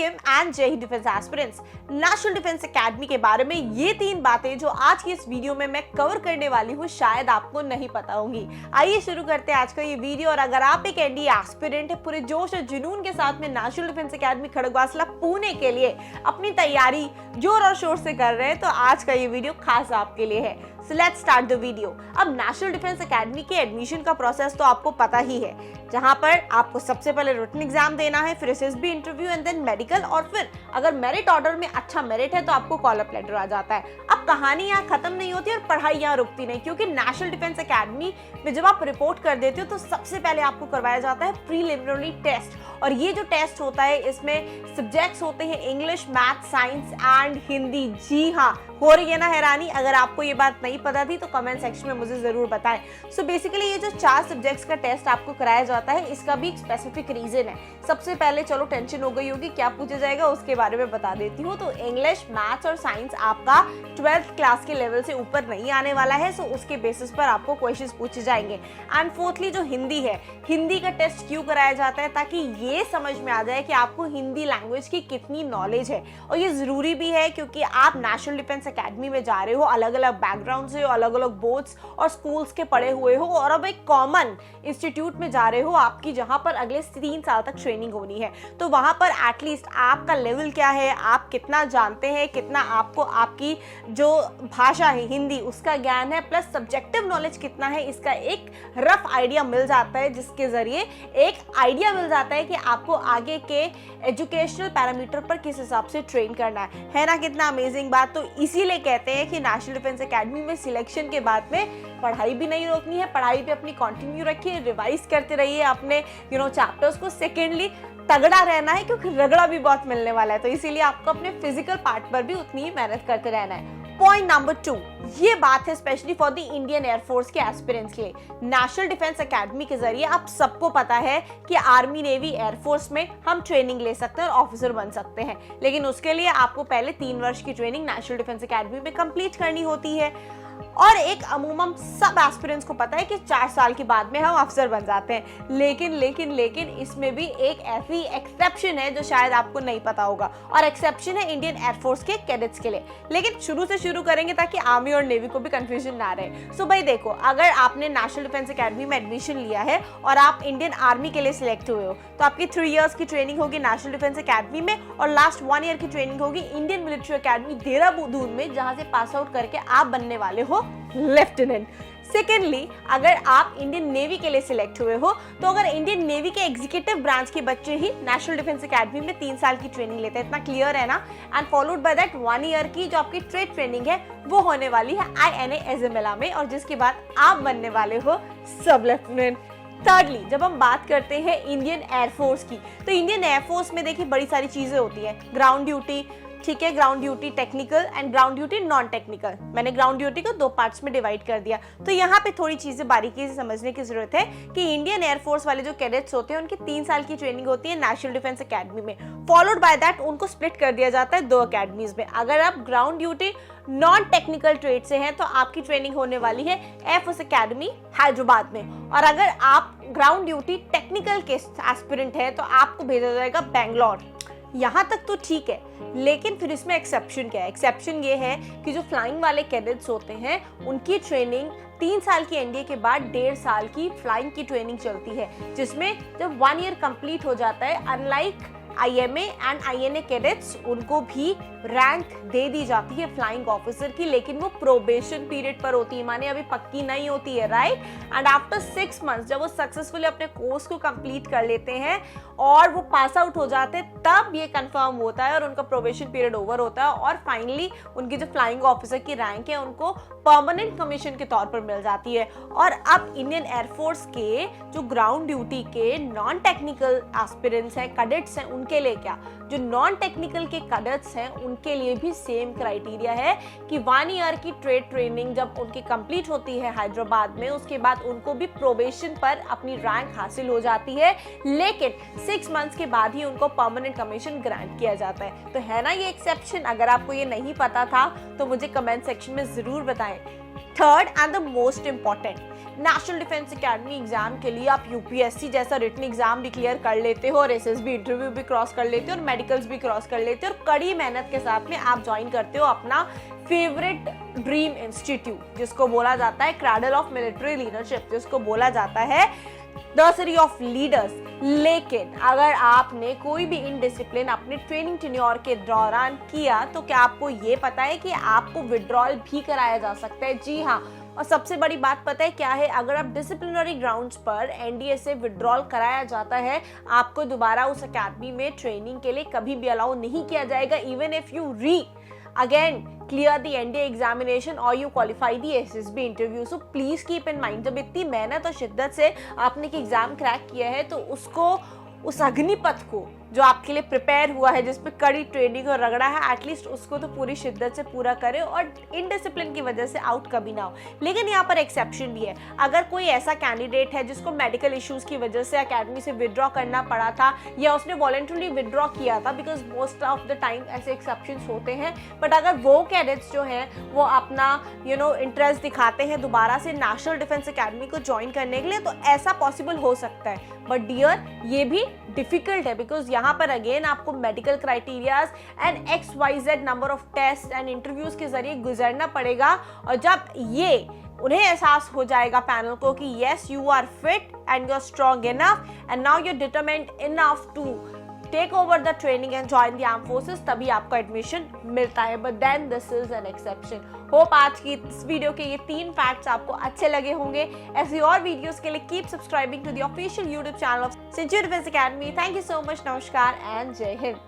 किम and जय Hind defence aspirants. National defence academy के बारे में ये 3 बातें जो आज की इस वीडियो में मैं कवर करने वाली हूँ शायद आपको नहीं पता होंगी। आइए शुरू करते हैं आज का ये वीडियो। और अगर आप एक एनडीए एस्पिरेंट है, पूरे जोश और जुनून के साथ में national defence academy Khadakwasla Pune के लिए अपनी तैयारी जोर और शोर से कर रहे हैं तो आज का ये वीडियो खास आपके लिए है। So let's start the video। अब नेशनल डिफेंस एकेडमी के एडमिशन का प्रोसेस तो आपको पता ही है, जहां पर आपको सबसे पहले रिटन एग्जाम देना है, फिर SSB interview and then medical, और फिर अगर मेरिट ऑर्डर में अच्छा मेरिट है तो आपको कॉल अप लेटर आ जाता है। अब कहानी यहाँ खत्म नहीं होती और पढ़ाई यहाँ रुकती नहीं, क्योंकि नेशनल डिफेंस एकेडमी में जब आप रिपोर्ट कर देते हो तो सबसे पहले आपको करवाया जाता है प्रीलिमिनरी टेस्ट। और ये जो टेस्ट होता है इसमें सब्जेक्ट्स होते हैं English, math, science and Hindi. जी हाँ, हो रही है ना हैरानी? अगर आपको ये बात नहीं पता थी तो कमेंट सेक्शन में मुझे जरूर बताएं। सो बेसिकली ये जो 4 सब्जेक्ट्स का टेस्ट आपको कराया जाता है इसका भी एक स्पेसिफिक रीजन है। सबसे पहले चलो टेंशन हो गई होगी क्या पूछा जाएगा, उसके बारे में बता देती हूँ। तो इंग्लिश, मैथ्स और साइंस आपका 12th क्लास के लेवल से ऊपर नहीं आने वाला है, सो उसके बेसिस पर आपको क्वेश्चंस पूछे जाएंगे। एंड फोर्थली जो हिंदी है, हिंदी का टेस्ट क्यों कराया जाता है? ताकि ये समझ में आ जाए कि आपको हिंदी लैंग्वेज की कितनी नॉलेज है। और ये जरूरी भी है क्योंकि आप नेशनल डिफेंस एकेडमी में जा रहे हो, अलग अलग बैकग्राउंड से हो, अलग अलग बोर्ड्स और स्कूल्स के पढ़े हुए हो, और अब एक कॉमन इंस्टीट्यूट में जा रहे हो आपकी, जहां पर अगले 3 साल तक ट्रेनिंग होनी है। तो वहां पर एटलीस्ट आपका लेवल क्या है, आप कितना जानते हैं, कितना आपको आपकी जो भाषा है हिंदी उसका ज्ञान है, प्लस सब्जेक्टिव नॉलेज कितना है, इसका एक रफ आइडिया मिल जाता है, जिसके जरिए एक आइडिया मिल जाता है कि आपको आगे के एजुकेशनल पैरामीटर पर किस हिसाब से ट्रेन करना है ना? कितना अमेजिंग बात। तो इसीलिए कहते हैं कि नेशनल डिफेंस एकेडमी में सिलेक्शन के बाद में पढ़ाई भी नहीं रोकनी है, पढ़ाई भी अपनी कंटिन्यू रखिए, रिवाइज करते रहिए अपने चैप्टर्स को। सेकेंडली तगड़ा रहना है क्योंकि रगड़ा भी बहुत मिलने वाला है, तो इसीलिए आपको अपने फिजिकल पार्ट पर भी उतनी ही मेहनत करते रहना है। पॉइंट नंबर 2, ये बात है specially for the Indian air force के एस्पिरेंट्स के लिए। नेशनल डिफेंस एकेडमी के जरिए आप सबको पता है कि आर्मी, नेवी, एयरफोर्स में हम ट्रेनिंग ले सकते हैं और ऑफिसर बन सकते हैं, लेकिन उसके लिए आपको पहले 3 वर्ष की ट्रेनिंग नेशनल डिफेंस एकेडमी में कंप्लीट करनी होती है। और एक अमूमन सब एस्पिरेंट्स को पता है कि 4 साल के बाद में हम अफसर बन जाते हैं, लेकिन इसमें भी एक ऐसी एक्सेप्शन है जो शायद आपको नहीं पता होगा, और एक्सेप्शन है इंडियन एयरफोर्स के कैडेट्स के लिए। लेकिन शुरू से शुरू करेंगे ताकि आर्मी और नेवी को भी कंफ्यूजन ना रहे। सो भाई देखो, अगर आपने नेशनल डिफेंस एकेडमी में एडमिशन लिया है और आप इंडियन आर्मी के लिए सिलेक्ट हुए हो, तो आपकी 3 इयर्स की ट्रेनिंग होगी नेशनल डिफेंस एकेडमी में, और लास्ट 1 ईयर की ट्रेनिंग होगी इंडियन मिलिट्री एकेडमी देहरादून में, जहां से पास आउट करके आप बनने वाले हो लेफ्टिनेंट। सेकेंडली, अगर आप इंडियन नेवी के लिए सिलेक्ट हुए हो, तो अगर इंडियन नेवी के एग्जीक्यूटिव ब्रांच के बच्चे ही नेशनल डिफेंस एकेडमी में 3 साल की ट्रेनिंग लेते हैं, इतना क्लियर है ना? And followed by that 1 year की जो आपकी ट्रेड ट्रेनिंग है वो होने वाली है INA एजमेला में, और जिसके बाद आप बनने वाले हो सब लेफ्टिनेंट। थर्डली, जब हम बात करते हैं इंडियन एयरफोर्स की, तो इंडियन एयरफोर्स में देखिए बड़ी सारी चीजें होती है। ग्राउंड ड्यूटी, ठीक है, ground duty technical and ground duty non technical. मैंने ग्राउंड ड्यूटी को 2 पार्ट्स में डिवाइड कर दिया। तो यहाँ पे थोड़ी चीजें बारीकी से समझने की जरूरत है कि इंडियन एयरफोर्स वाले जो कैडेट्स होते हैं उनकी 3 साल की ट्रेनिंग होती है नेशनल डिफेंस एकेडमी में, फॉलोड बाय दैट उनको स्प्लिट कर दिया जाता है 2 अकेडमीज में। अगर आप ground duty non technical trade से हैं तो आपकी ट्रेनिंग होने वाली है एयरफोर्स एकेडमी हैदराबाद में, और अगर आप ग्राउंड ड्यूटी टेक्निकल के एस्पिरेंट है तो आपको भेजा जाएगा बेंगलोर। यहाँ तक तो ठीक है, लेकिन फिर इसमें एक्सेप्शन क्या है? एक्सेप्शन ये है कि जो फ्लाइंग वाले कैडेट्स होते हैं उनकी ट्रेनिंग 3 साल की एनडीए के बाद 1.5 साल की फ्लाइंग की ट्रेनिंग चलती है, जिसमें जब 1 ईयर कंप्लीट हो जाता है, unlike IMA and INA cadets, उनको भी रैंक दे दी जाती है फ्लाइंग ऑफिसर की, लेकिन वो प्रोबेशन पीरियड पर होती है, माने अभी पक्की नहीं होती है, राइट? एंड आफ्टर 6 मंथ्स जब वो सक्सेसफुली अपने कोर्स को कंप्लीट कर लेते हैं और वो पास आउट हो जाते हैं, तब ये कंफर्म होता है और उनका प्रोबेशन पीरियड ओवर होता है, और फाइनली उनकी जो फ्लाइंग ऑफिसर की रैंक है उनको परमानेंट कमीशन के तौर पर मिल जाती है। और अब इंडियन एयरफोर्स के जो ग्राउंड ड्यूटी के नॉन टेक्निकल एस्पिरेंट्स हैं, कैडेट्स हैं, उनके लिए क्या? जो नॉन टेक्निकल के कैडेट्स हैं उनके लिए भी सेम क्राइटेरिया है कि 1 ईयर की ट्रेड ट्रेनिंग जब उनकी कंप्लीट होती है हैदराबाद में, उसके बाद उनको भी प्रोबेशन पर अपनी रैंक हासिल हो जाती है, लेकिन 6 मंथ्स के बाद ही उनको परमानेंट कमीशन ग्रांट किया जाता है। तो है ना ये एक्सेप्शन? अगर आपको ये नहीं पता था तो मुझे कमेंट सेक्शन में जरूर बताएं। Third and the most important, national defence academy exam के लिए आप यूपीएससी जैसा रिटन एग्जाम भी क्लियर कर लेते हो और एसएसबी इंटरव्यू भी क्रॉस कर लेते हो और मेडिकल्स भी क्रॉस कर लेते हो और कड़ी मेहनत के साथ में आप ज्वाइन करते हो अपना फेवरेट ड्रीम इंस्टीट्यूट, जिसको बोला जाता है क्रैडल ऑफ मिलिट्री लीडरशिप, जिसको बोला जाता है नर्सरी ऑफ लीडर्स। लेकिन अगर आपने कोई भी इनडिसिप्लिन अपने ट्रेनिंग टेन्योर के दौरान किया तो क्या आपको ये पता है कि आपको विड्रॉल भी कराया जा सकता है? जी हाँ। और सबसे बड़ी बात पता है क्या है, अगर आप डिसिप्लिनरी ग्राउंड्स पर एनडीए से विड्रॉल कराया जाता है, आपको दोबारा उस अकेडमी में ट्रेनिंग के लिए कभी भी अलाउ नहीं किया जाएगा, even if you again clear the NDA examination or you qualify the SSB interview. So please keep in mind, जब इतनी मेहनत और शिद्दत से आपने एक एग्जाम क्रैक किया है तो उसको, उस अग्निपथ को जो आपके लिए प्रिपेयर हुआ है, जिस पे कड़ी ट्रेनिंग और रगड़ा है, एटलीस्ट उसको तो पूरी शिद्दत से पूरा करे और इनडिसिप्लिन की वजह से आउट कभी ना हो। लेकिन यहाँ पर एक्सेप्शन भी है, अगर कोई ऐसा कैंडिडेट है जिसको मेडिकल इश्यूज की वजह से एकेडमी से विड्रॉ करना पड़ा था या उसने वॉलंटरली विड्रॉ किया था, because most of the time ऐसे एक्सेप्शंस होते हैं, बट अगर वो कैडेट्स जो हैं वो अपना इंटरेस्ट दिखाते हैं दोबारा से नेशनल डिफेंस एकेडमी को ज्वाइन करने के लिए, तो ऐसा पॉसिबल हो सकता है। बट डियर, ये भी डिफिकल्ट है, बिकॉज यहाँ पर अगेन आपको medical criterias and XYZ number of test and interviews के जरिए गुजरना पड़ेगा। और जब ये उन्हें एहसास हो जाएगा पैनल को कि yes you are fit and you are strong enough and now you are determined enough to take over the training and join the arm forces, तभी आपको एडमिशन मिलता है। But then this is an exception. Hope आज की इस video के ये 3 facts आपको अच्छे लगे होंगे। ऐसी और वीडियोस के लिए keep subscribing to the official YouTube channel of Century Defence Academy. Thank you so much, नमस्कार एंड जय हिंद।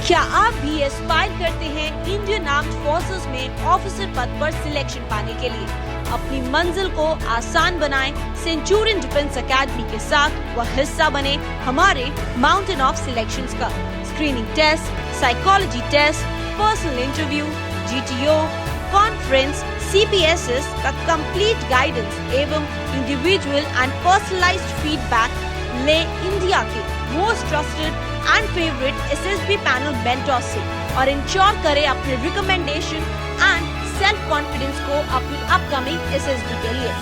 क्या आप भी एस्पायर करते हैं इंडियन आर्म्ड फोर्सेस में ऑफिसर पद पर सिलेक्शन पाने के लिए? अपनी मंजिल को आसान बनाएं सेंचुरियन डिफेंस एकेडमी के साथ व हिस्सा बने हमारे माउंटेन ऑफ सिलेक्शंस का। Screening test, psychology test, personal interview, GTO, conference, CPSS का कंप्लीट गाइडेंस एवं इंडिविजुअल एंड पर्सनलाइज्ड फीडबैक ले इंडिया के most trusted and favourite SSB panel mentor से और इंश्योर करें अपने रिकमेंडेशन एंड सेल्फ कॉन्फिडेंस को अपनी अपकमिंग SSB के लिए।